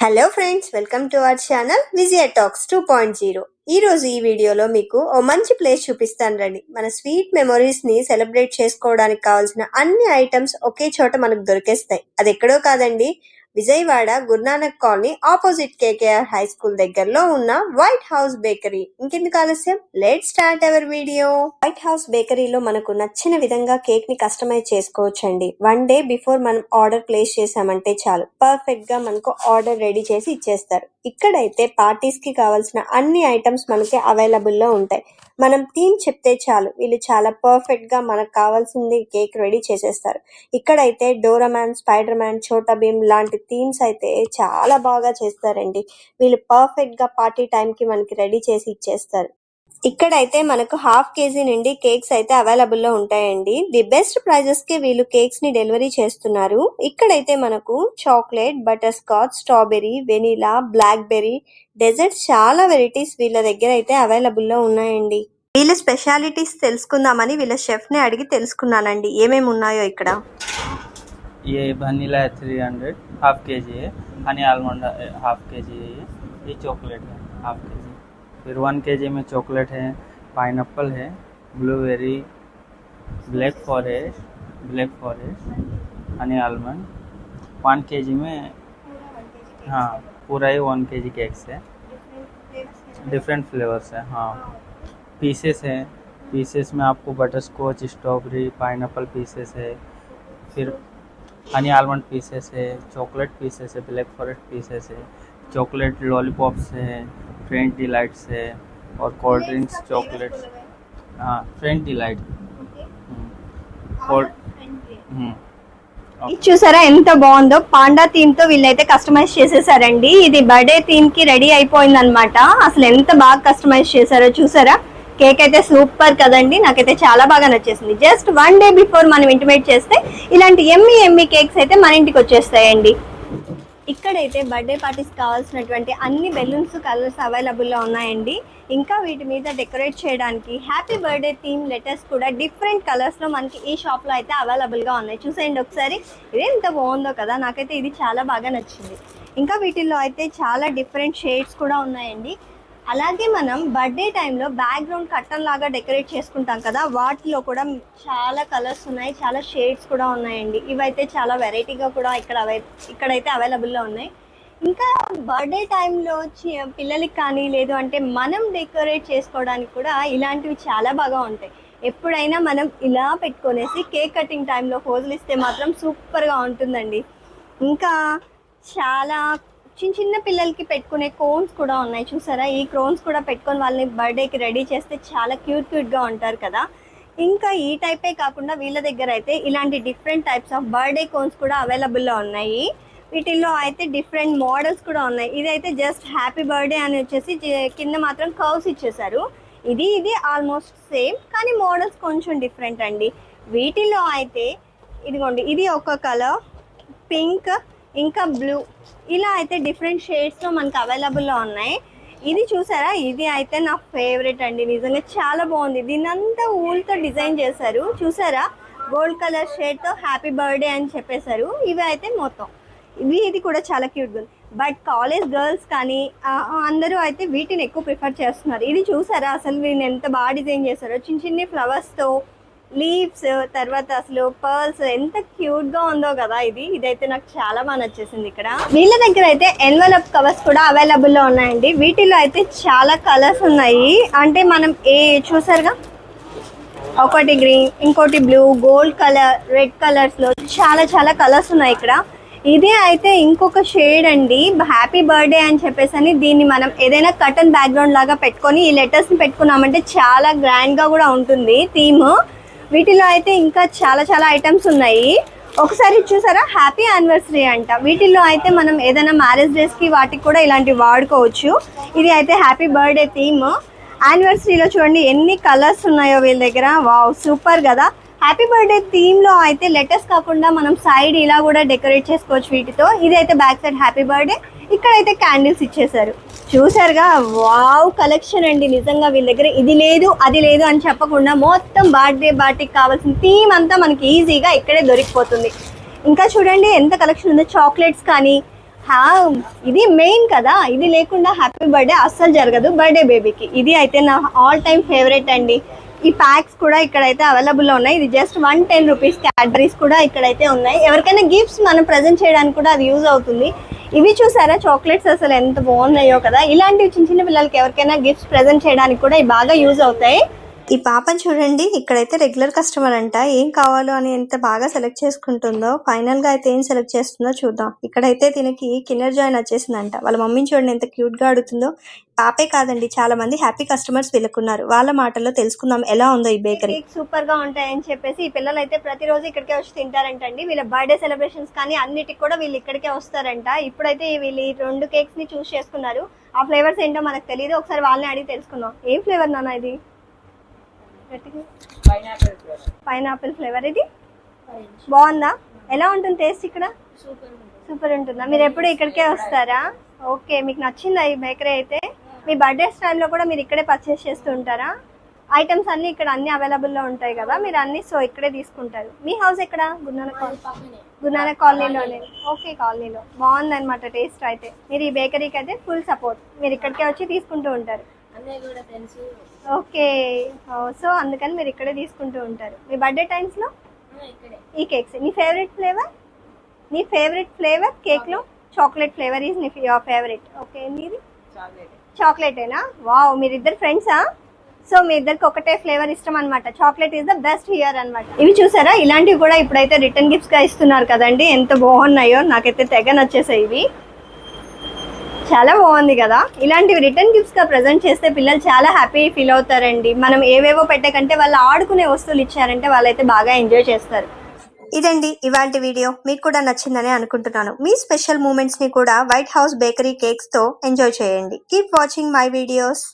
Hello friends, welcome to our channel Vijaya talks 2.0. ఈ రోజు ఈ వీడియోలో మీకు ఓ మంచి ప్లేస్ చూపిస్తాను రండి. మన స్వీట్ మెమొరీస్ ని సెలబ్రేట్ చేసుకోవడానికి కావాల్సిన అన్ని ఐటమ్స్ ఒకే చోట మనకు దొరికేస్తాయి. అది ఎక్కడో కాదండి, Vijayawada Guru Nanak colony opposite KKR high school దగ్గరలో ఉన్న వైట్ హౌస్ బేకరీ. ఇంకెందుకు ఆలస్యం, let's start our video. White House బేకరీలో మనకు నచ్చిన విధంగా కేక్ ని కస్టమైజ్ చేసుకోవచ్చండి. 1 డే బిఫోర్ మనం ఆర్డర్ ప్లేస్ చేసామంటే చాలు, పర్ఫెక్ట్ గా మనకు ఆర్డర్ రెడీ చేసి ఇచ్చేస్తారు. ఇక్కడైతే పార్టీస్ కి కావాల్సిన అన్ని ఐటమ్స్ మనకి అవైలబుల్ లో ఉంటాయి. మనం థీమ్ చెప్తే చాలు, వీళ్ళు చాలా పర్ఫెక్ట్ గా మనకు కావాల్సింది కేక్ రెడీ చేసేస్తారు. ఇక్కడైతే Doraemon, spider man, Chhota Bheem లాంటి థీమ్స్ అయితే చాలా బాగా చేస్తారండి. వీళ్ళు పర్ఫెక్ట్ గా పార్టీ టైం కి మనకి రెడీ చేసి ఇచ్చేస్తారు. ఇక్కడైతే మనకు 1/2 kg నుండి కేక్స్ అయితే అవైలబుల్ లో ఉంటాయండి. ది బెస్ట్ ప్రైజెస్ కి వీళ్ళు కేక్స్ ని డెలివరీ చేస్తున్నారు. ఇక్కడైతే మనకు chocolate, butterscotch, strawberry, vanilla, blackberry, desserts చాలా వెరైటీస్ వీళ్ళ దగ్గర అయితే అవైలబుల్ లో ఉన్నాయండి. వీళ్ళ స్పెషాలిటీస్ తెలుసుకుందామని వీళ్ళ షెఫ్ ని అడిగి తెలుసుకున్నానండి ఏమేమి ఉన్నాయో ఇక్కడ. ये वनीला है 300, 1/2 kg है. हनी आलमंड 1/2 kg है. ये चॉकलेट है 1/2 kg. फिर 1 kg में चॉकलेट है, पाइनएप्पल है, blueberry, black forest, honey almond. 1 kg में हाँ पूरा ही 1 kg केक्स है, डिफरेंट फ्लेवर्स है. हाँ पीसेस है, पीसेस में आपको butterscotch, strawberry, pineapple pieces है, फिर हनी आलमंड पीसेस है, चॉकलेट पीसेस है, ब्लैक फॉरेस्ट पीसेस है, चॉकलेट लॉलीपॉप्स है, फ्रेंच डिलाइट्स है, और कोल्ड ड्रिंक्स चॉकलेट्स. हाँ फ्रेंच डिलाइट. ఇది చూసారా ఎంత బాగుందో, పాండా థీమ్ తో వీళ్ళైతే కస్టమైజ్ చేసేసారండి. ఇది బర్త్డే థీమ్ కి రెడీ అయిపోయింది అనమాట. అసలు ఎంత బాగా కస్టమైజ్ చేశారో చూసారా. కేక్ అయితే సూపర్ కదండి, నాకైతే చాలా బాగా నచ్చేసింది. జస్ట్ 1 డే బిఫోర్ మనం ఇంటిమేట్ చేస్తే ఇలాంటి ఎమ్మి కేక్స్ అయితే మన ఇంటికి వచ్చేస్తాయండి. ఇక్కడైతే బర్త్డే పార్టీస్ కావాల్సినటువంటి అన్ని బెలూన్స్, కలర్స్ అవైలబుల్లో ఉన్నాయండి. ఇంకా వీటి మీద డెకరేట్ చేయడానికి హ్యాపీ బర్త్డే థీమ్ లెటర్స్ కూడా డిఫరెంట్ కలర్స్లో మనకి ఈ షాప్లో అయితే అవైలబుల్గా ఉన్నాయి. చూసేయండి ఒకసారి, ఇది ఎంత బాగుందో కదా, నాకైతే ఇది చాలా బాగా నచ్చింది. ఇంకా వీటిల్లో అయితే చాలా డిఫరెంట్ షేడ్స్ కూడా ఉన్నాయండి. అలాగే మనం బర్త్డే టైంలో బ్యాక్గ్రౌండ్ కర్టన్ లాగా డెకరేట్ చేసుకుంటాం కదా, వాటిలో కూడా చాలా కలర్స్ ఉన్నాయి, చాలా షేడ్స్ కూడా ఉన్నాయండి. ఇవైతే చాలా వెరైటీగా కూడా ఇక్కడైతే అవైలబుల్లో ఉన్నాయి. ఇంకా బర్త్డే టైంలో పిల్లలకి కానీ లేదు అంటే మనం డెకరేట్ చేసుకోవడానికి కూడా ఇలాంటివి చాలా బాగా ఉంటాయి. ఎప్పుడైనా మనం ఇలా పెట్టుకొనేసి కేక్ కటింగ్ టైంలో పోజులు ఇస్తే మాత్రం సూపర్గా ఉంటుందండి. ఇంకా చాలా చిన్న పిల్లలకి పెట్టుకునే కోన్స్ కూడా ఉన్నాయి చూసారా. ఈ కోన్స్ కూడా పెట్టుకొని వాళ్ళని బర్త్డేకి రెడీ చేస్తే చాలా క్యూట్గా ఉంటారు కదా. ఇంకా ఈ టైపే కాకుండా వీళ్ళ దగ్గర అయితే ఇలాంటి different types of birthday cones కూడా అవైలబుల్లో ఉన్నాయి. వీటిల్లో అయితే డిఫరెంట్ మోడల్స్ కూడా ఉన్నాయి. ఇదైతే జస్ట్ హ్యాపీ బర్త్డే అని వచ్చేసి కింద మాత్రం కర్వ్స్ ఇచ్చేసారు. ఇది ఆల్మోస్ట్ సేమ్, కానీ మోడల్స్ కొంచెం డిఫరెంట్ అండి. వీటిల్లో అయితే ఇదిగోండి, ఇది ఒక కలర్ పింక్, ఇంకా బ్లూ, ఇలా అయితే డిఫరెంట్ షేడ్స్లో మనకు అవైలబుల్లో ఉన్నాయి. ఇది చూసారా, ఇది అయితే నా ఫేవరెట్ అండి, నిజంగా చాలా బాగుంది. దీన్నంతా ఊల్తో డిజైన్ చేశారు చూసారా. గోల్డ్ కలర్ షేడ్తో హ్యాపీ బర్త్డే అని చెప్పేశారు. ఇవి అయితే మొత్తం ఇది కూడా చాలా క్యూట్గా ఉంది. బట్ కాలేజ్ గర్ల్స్ కానీ అందరూ అయితే వీటిని ఎక్కువ ప్రిఫర్ చేస్తున్నారు. ఇది చూసారా, అసలు వీటిని ఎంత బాగా డిజైన్ చేశారో, చిన్న ఫ్లవర్స్తో, లీవ్స్, తర్వాత అసలు పర్ల్స్, ఎంత క్యూట్గా ఉందో కదా. ఇదైతే నాకు చాలా బాగా నచ్చేసింది. ఇక్కడ వీళ్ళ దగ్గర అయితే ఎన్వలప్ కవర్స్ కూడా అవైలబుల్లో ఉన్నాయండి. వీటిలో అయితే చాలా కలర్స్ ఉన్నాయి. అంటే మనం చూసారుగా, ఒకటి గ్రీన్, ఇంకోటి బ్లూ, గోల్డ్ కలర్, రెడ్ కలర్స్లో చాలా కలర్స్ ఉన్నాయి ఇక్కడ. ఇదే అయితే ఇంకొక షేడ్ అండి, హ్యాపీ బర్త్డే అని చెప్పేసి దీన్ని మనం ఏదైనా కర్టన్ బ్యాక్గ్రౌండ్ లాగా పెట్టుకొని ఈ లెటర్స్ని పెట్టుకున్నామంటే చాలా గ్రాండ్గా కూడా ఉంటుంది థీమ్. వీటిలో అయితే ఇంకా చాలా ఐటమ్స్ ఉన్నాయి. ఒకసారి చూసారా, హ్యాపీ యానివర్సరీ అంట. వీటిల్లో అయితే మనం ఏదైనా మ్యారేజ్ డేస్కి వాటికి కూడా ఇలాంటివి వాడుకోవచ్చు. ఇది అయితే హ్యాపీ బర్త్డే థీమ్. యానివర్సరీలో చూడండి ఎన్ని కలర్స్ ఉన్నాయో వీళ్ళ దగ్గర. వావ్, సూపర్ కదా. హ్యాపీ బర్త్డే థీమ్లో అయితే లెటర్స్ కాకుండా మనం సైడ్ ఇలా కూడా డెకరేట్ చేసుకోవచ్చు వీటితో. ఇదైతే బ్యాక్ సైడ్ హ్యాపీ బర్త్డే, ఇక్కడైతే క్యాండిల్స్ ఇచ్చేసారు చూసారుగా. వావ్ కలెక్షన్ అండి, నిజంగా వీళ్ళ దగ్గర ఇది లేదు అది లేదు అని చెప్పకుండా మొత్తం బర్త్డేకి కావాల్సిన థీమ్ అంతా మనకి ఈజీగా ఇక్కడే దొరికిపోతుంది. ఇంకా చూడండి ఎంత కలెక్షన్ ఉందో, చాక్లెట్స్ కానీ ఇది మెయిన్ కదా, ఇది లేకుండా హ్యాపీ బర్త్డే అస్సలు జరగదు బర్త్డే బేబీకి. ఇది అయితే నా ఆల్ టైమ్ ఫేవరెట్ అండి. ఈ ప్యాక్స్ కూడా ఇక్కడైతే అవైలబుల్లో ఉన్నాయి. ఇది జస్ట్ 110 రూపీస్. క్యాడ్బరీస్ కూడా ఇక్కడైతే ఉన్నాయి. ఎవరికైనా గిఫ్ట్స్ మనం ప్రజెంట్ చేయడానికి కూడా అది యూజ్ అవుతుంది. ఇవి చూసారా చాక్లెట్స్ అసలు ఎంత బాగున్నాయో కదా. ఇలాంటివి చిన్న చిన్న పిల్లలకి ఎవరికైనా గిఫ్ట్స్ ప్రజెంట్ చేయడానికి కూడా ఇవి బాగా యూజ్ అవుతాయి. ఈ పాపని చూడండి, ఇక్కడైతే రెగ్యులర్ కస్టమర్ అంట. ఏం కావాలో అని ఎంత బాగా సెలెక్ట్ చేసుకుంటుందో. ఫైనల్ గా అయితే ఏం సెలెక్ట్ చేస్తుందో చూద్దాం. ఇక్కడైతే దీనికి కిండర్ జాయ్ వచ్చేసిందంట. వాళ్ళ మమ్మీని చూడండి ఎంత క్యూట్ గా అడుగుతుందో. పాపే కాదండి, చాలా మంది హ్యాపీ కస్టమర్స్ వీళ్ళకున్నారు. వాళ్ళ మాటల్లో తెలుసుకుందాం ఎలా ఉందో ఈ బేకరీ. సూపర్ గా ఉంటాయని చెప్పేసి ఈ పిల్లలు అయితే ప్రతిరోజు ఇక్కడికే వచ్చి తింటారంటండి. వీళ్ళ బర్త్డే సెలబ్రేషన్స్ కానీ అన్నిటికి కూడా వీళ్ళు ఇక్కడికే వస్తారంట. ఇప్పుడైతే వీళ్ళు ఈ 2 కేక్స్ ని చూస్ చేసుకున్నారు. ఆ ఫ్లేవర్స్ ఏంటో మనకు తెలియదు, ఒకసారి వాళ్ళని అడిగి తెలుసుకుందాం. ఏం ఫ్లేవర్ నాన్న ఇది? Pineapple flavour. ఇది బాగుందా? ఎలా ఉంటుంది టేస్ట్? ఇక్కడ సూపర్ ఉంటుందా? మీరు ఎప్పుడు ఇక్కడికే వస్తారా? ఓకే, మీకు నచ్చిందా ఈ బేకరీ? అయితే మీ బర్త్డేస్ టైంలో కూడా మీరు ఇక్కడే పర్చేస్ చేస్తూ ఉంటారా? ఐటమ్స్ అన్ని ఇక్కడ అన్ని అవైలబుల్లో ఉంటాయి కదా, మీరు అన్ని సో ఇక్కడే తీసుకుంటారు. మీ హౌస్ ఎక్కడ? గురునానక్ కాలనీలోనే. ఓకే, కాలనీలో. బాగుందన్నమాట టేస్ట్. అయితే మీరు ఈ బేకరీకి అయితే ఫుల్ సపోర్ట్, మీరు ఇక్కడికే వచ్చి తీసుకుంటూ ఉంటారు. ఓకే, సో అందుకని మీరు ఇక్కడే తీసుకుంటూ ఉంటారు. మీ బర్త్డే టైమ్స్ లో ఈ కేక్స్. నీ ఫేవరెట్ ఫ్లేవర్? నీ ఫేవరెట్ ఫ్లేవర్ కేక్ లో chocolate flavour is your favourite. Okay, నీది చాక్లెటేనా? వావ్, మీరిద్దరు ఫ్రెండ్సా? సో మీ ఇద్దరికి ఒకటే ఫ్లేవర్ ఇష్టం అనమాట. Chocolate is the best here అనమాట. ఇవి చూసారా, ఇలాంటివి కూడా ఇప్పుడైతే రిటర్న్ గిఫ్ట్స్ గా ఇస్తున్నారు కదండి. ఎంత బాగున్నాయో, నాకైతే తెగ నచ్చేసాయి. ఇవి చాలా బాగుంది కదా. ఇలాంటివి రిటర్న్ గిఫ్ట్స్ గా ప్రెజెంట్ చేస్తే పిల్లలు చాలా హ్యాపీ ఫీల్ అవుతారండి. మనం ఏవేవో పెట్టే కంటే వాళ్ళు ఆడుకునే వస్తువులు ఇచ్చారంటే వాళ్ళైతే బాగా ఎంజాయ్ చేస్తారు. ఇదండి ఇవాల్టి వీడియో. మీకు కూడా నచ్చిందని అనుకుంటున్నాను. మీ స్పెషల్ మూమెంట్స్ ని కూడా వైట్ హౌస్ బేకరీ కేక్స్ తో ఎంజాయ్ చేయండి. Keep watching my videos.